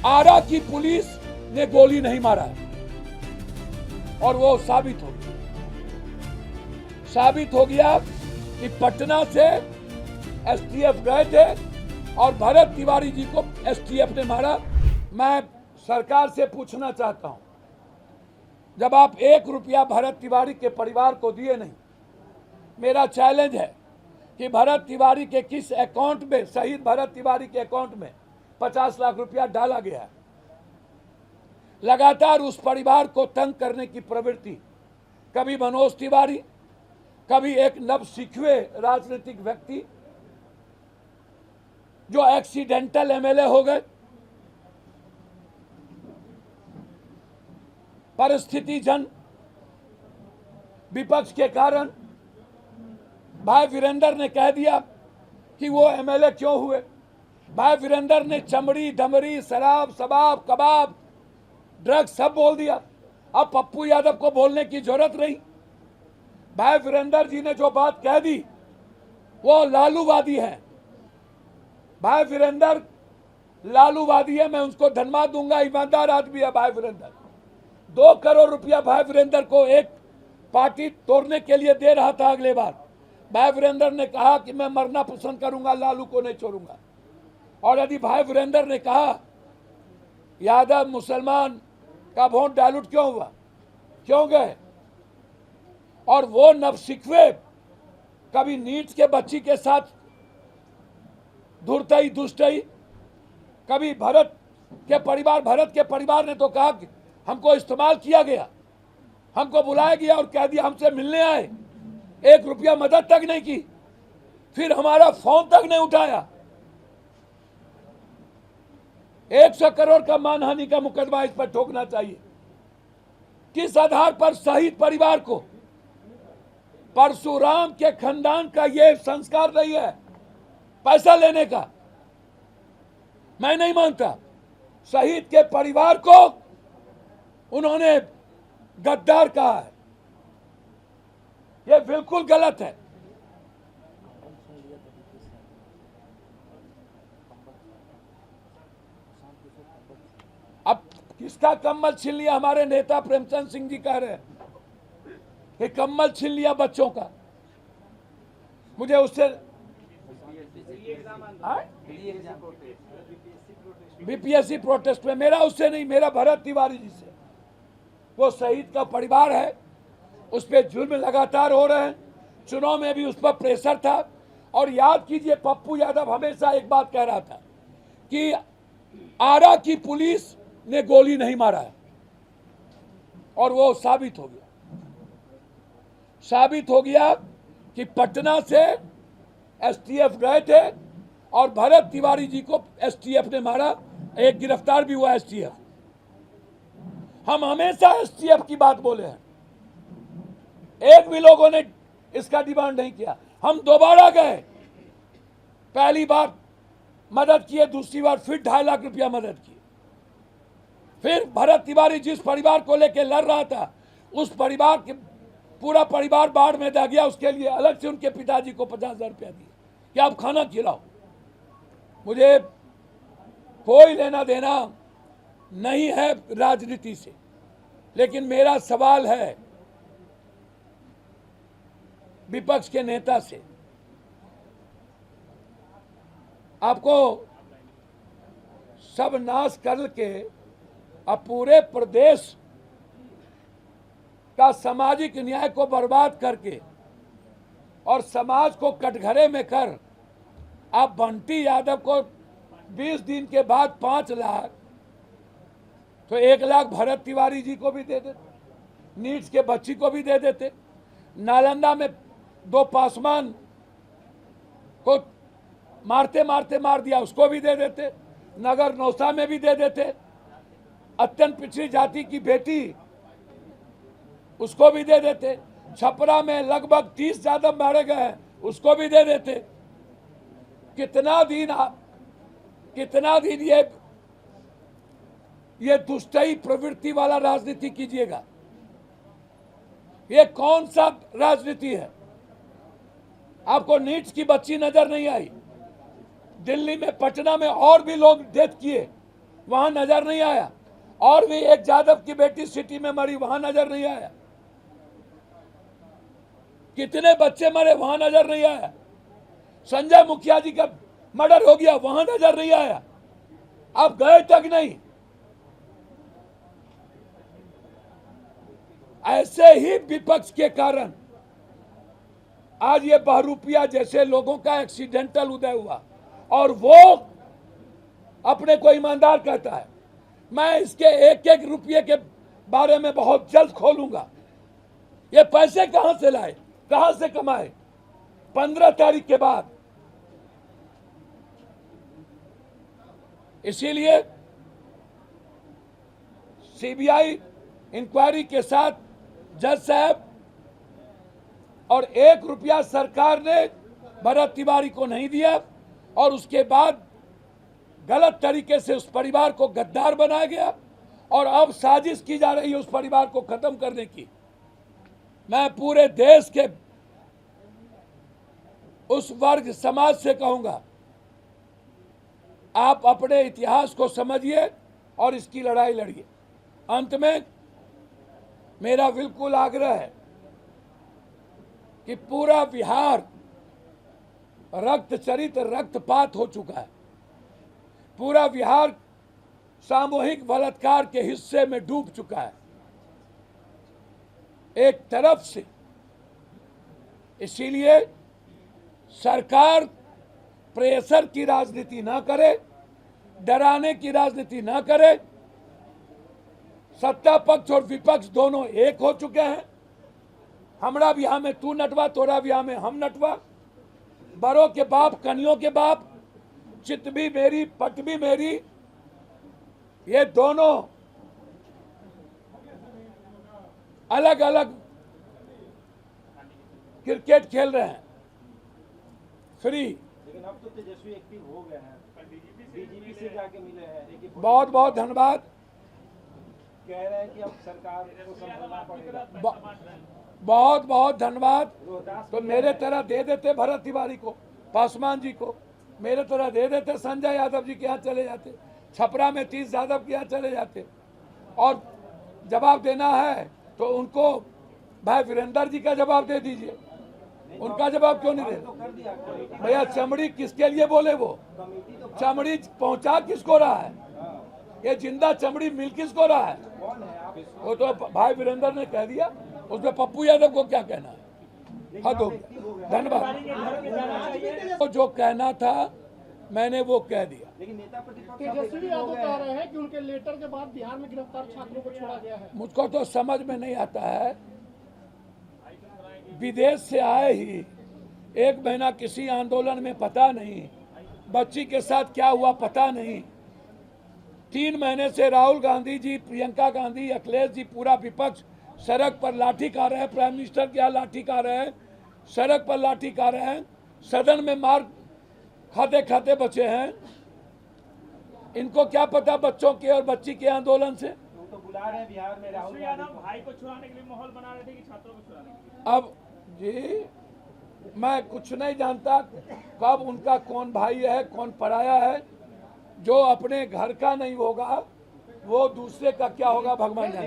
आरा की पुलिस ने गोली नहीं मारा है और वो साबित हो गया कि पटना से एसटीएफ गए थे और भरत तिवारी जी को एसटीएफ ने मारा। मैं सरकार से पूछना चाहता हूं, जब आप 1 रुपया भरत तिवारी के परिवार को दिए नहीं, मेरा चैलेंज है कि भरत तिवारी के किस अकाउंट में, शहीद भरत तिवारी के अकाउंट में 50 लाख रुपया डाला गया है। लगातार उस परिवार को तंग करने की प्रवृत्ति, कभी मनोज तिवारी, कभी एक नवसिखुए राजनीतिक व्यक्ति जो एक्सीडेंटल एमएलए हो गए, परिस्थिति जन विपक्ष के कारण भाई वीरेंद्र ने कह दिया कि वो एमएलए क्यों हुए। भाई वीरेंद्र ने चमड़ी, डमरी, शराब, शबाब, कबाब, ड्रग्स सब बोल दिया। अब पप्पू यादव को बोलने की जरूरत नहीं। भाई वीरेंद्र जी ने जो बात कह दी वो लालूवादी है। भाई वीरेंद्र लालूवादी है, मैं उनको धन्यवाद दूंगा, ईमानदार आदमी है भाई वीरेंद्र। 2 करोड़ रुपया भाई वीरेंद्र को एक पार्टी तोड़ने के लिए दे रहा था। अगले बार भाई वीरेंद्र ने कहा कि मैं मरना पसंद करूंगा, लालू को नहीं छोड़ूंगा। और यदि भाई वीरेंद्र ने कहा यादव मुसलमान का वोट डायलूट क्यों हुआ, क्यों गए, और वो नवसिखुए कभी नीट के बच्ची के साथ धुरतई दुष्टई, कभी भरत के परिवार ने तो कहा कि हमको इस्तेमाल किया गया, हमको बुलाया गया और कह दिया हमसे मिलने आए, 1 रुपया मदद तक नहीं की, फिर हमारा फोन तक नहीं उठाया। 100 करोड़ का मानहानि का मुकदमा इस पर ठोकना चाहिए। किस आधार पर शहीद परिवार को, परशुराम के खानदान का यह संस्कार नहीं है पैसा लेने का। मैं नहीं मानता। शहीद के परिवार को उन्होंने गद्दार कहा है, यह बिल्कुल गलत है। अब किसका कम्बल छीन लिया, हमारे नेता प्रेमचंद सिंह जी कह रहे हैं कि कम्बल छीन लिया बच्चों का। मुझे उससे बीपीएससी प्रोटेस्ट में मेरा उससे नहीं, मेरा भरत तिवारी जी से। वो शहीद का परिवार है, उस पर जुल्म लगातार हो रहे हैं। चुनाव में भी उस पर प्रेशर था। और याद कीजिए, पप्पू यादव हमेशा एक बात कह रहा था कि आरा की पुलिस ने गोली नहीं मारा है और वो साबित हो गया कि पटना से एसटीएफ गए थे और भरत तिवारी जी को एसटीएफ ने मारा। एक गिरफ्तार भी हुआ एसटीएफ। हम हमेशा एसटीएफ की बात बोले हैं, एक भी लोगों ने इसका डिमांड नहीं किया। हम दोबारा गए, पहली बार मदद किए, दूसरी बार फिर 2.5 लाख रुपया मदद किए। फिर भरत तिवारी जिस परिवार को लेकर लड़ रहा था, उस परिवार के पूरा परिवार बाढ़ में जा गया, उसके लिए अलग से उनके पिताजी को 50,000 रुपया दिए कि आप खाना खिलाओ। मुझे कोई लेना देना नहीं है राजनीति से, लेकिन मेरा सवाल है विपक्ष के नेता से। आपको सब नाश करके अब पूरे प्रदेश का सामाजिक न्याय को बर्बाद करके और समाज को कटघरे में कर आप बंटी यादव को 20 दिन के बाद 5 लाख, तो 1 लाख भरत तिवारी जी को भी दे देते, नीट्स के बच्ची को भी दे देते, नालंदा में 2 पासवान को मार दिया उसको भी दे देते, नगर नौसा में भी दे देते, अत्यंत पिछड़ी जाति की बेटी उसको भी दे देते, छपरा में लगभग 30 यादव मारे गए हैं उसको भी दे देते। कितना दिन ये दुष्टई प्रवृत्ति वाला राजनीति कीजिएगा? ये कौन सा राजनीति है? आपको नीट्स की बच्ची नजर नहीं आई? दिल्ली में, पटना में और भी लोग डेथ किए, वहां नजर नहीं आया। और भी एक जादव की बेटी सिटी में मरी, वहां नजर नहीं आया। कितने बच्चे मरे, वहां नजर नहीं आया। संजय मुखिया जी का मर्डर हो गया, वहां नजर नहीं आया। आप गए तक नहीं। ऐसे ही विपक्ष के कारण आज ये बहरूपिया जैसे लोगों का एक्सीडेंटल उदय हुआ, और वो अपने को ईमानदार कहता है। मैं इसके एक एक रुपये के बारे में बहुत जल्द खोलूंगा। ये पैसे कहां से लाए, कहां से कमाए 15 तारीख के बाद। इसीलिए सीबीआई इंक्वायरी के साथ जज साहब, और 1 रुपया सरकार ने भरत तिवारी को नहीं दिया, और उसके बाद गलत तरीके से उस परिवार को गद्दार बनाया गया, और अब साजिश की जा रही है उस परिवार को खत्म करने की। मैं पूरे देश के उस वर्ग समाज से कहूंगा, आप अपने इतिहास को समझिए और इसकी लड़ाई लड़िए। अंत में मेरा बिल्कुल आग्रह है कि पूरा बिहार रक्तचरित रक्तपात हो चुका है। पूरा बिहार सामूहिक बलात्कार के हिस्से में डूब चुका है एक तरफ से। इसीलिए सरकार प्रेशर की राजनीति ना करे, डराने की राजनीति ना करे। सत्ता पक्ष और विपक्ष दोनों एक हो चुके हैं। हमरा बिहार में तू नटवा, तोरा बिहार में हम नटवा। बड़ों के बाप कनियों के बाप, चित भी मेरी पट भी मेरी, ये दोनों अलग अलग क्रिकेट खेल रहे हैं फ्री। लेकिन अब तो तेजस्वी एक्टिव हो गए हैं, बीजेपी से जाके मिले हैं। बहुत बहुत धन्यवाद। कह रहे हैं कि अब सरकार को संभालना पड़ेगा। बहुत बहुत धन्यवाद। तो मेरे तरह दे देते भरत तिवारी को, पासवान जी को, मेरे तरह दे देते संजय यादव जी के यहाँ चले जाते, छपरा में 30 यादव के यहाँ चले जाते। और जवाब देना है तो उनको भाई वीरेंद्र जी का जवाब दे दीजिए। उनका जवाब क्यों नहीं दे? भैया चमड़ी किसके लिए बोले? वो चमड़ी पहुंचा किसको रहा है? ये जिंदा चमड़ी मिल किसको रहा है? वो तो भाई वीरेंद्र ने कह दिया, उसमें पप्पू यादव को क्या कहना है? हद हो गया। धन्यवाद। तो जो कहना था मैंने वो कह दिया। लेकिन नेता प्रतिपक्ष तेजस्वी यादव कह रहे हैं कि उनके लेटर के बाद बिहार में गिरफ्तार छात्रों को छोड़ा गया है। मुझको तो समझ में नहीं आता है। विदेश से आए ही 1 महीना किसी आंदोलन में पता नहीं, बच्ची के साथ क्या हुआ पता नहीं। 3 महीने से राहुल गांधी जी, प्रियंका गांधी, अखिलेश जी, पूरा विपक्ष सड़क पर लाठी खा रहे हैं। प्राइम मिनिस्टर के यहाँ लाठी खा रहे हैं, सड़क पर लाठी खा रहे हैं, सदन में मार खाते खाते बचे हैं। इनको क्या पता बच्चों के और बच्ची के आंदोलन से? तो बुला रहे हैं बिहार में राहुल गांधी भाई को छुड़ाने के लिए माहौल बना रहे थे कि छात्रों को छुड़ाने के लिए? अब जी मैं कुछ नहीं जानता कब उनका कौन भाई है कौन पराया है। जो अपने घर का नहीं होगा वो दूसरे का क्या होगा भगवान जाने।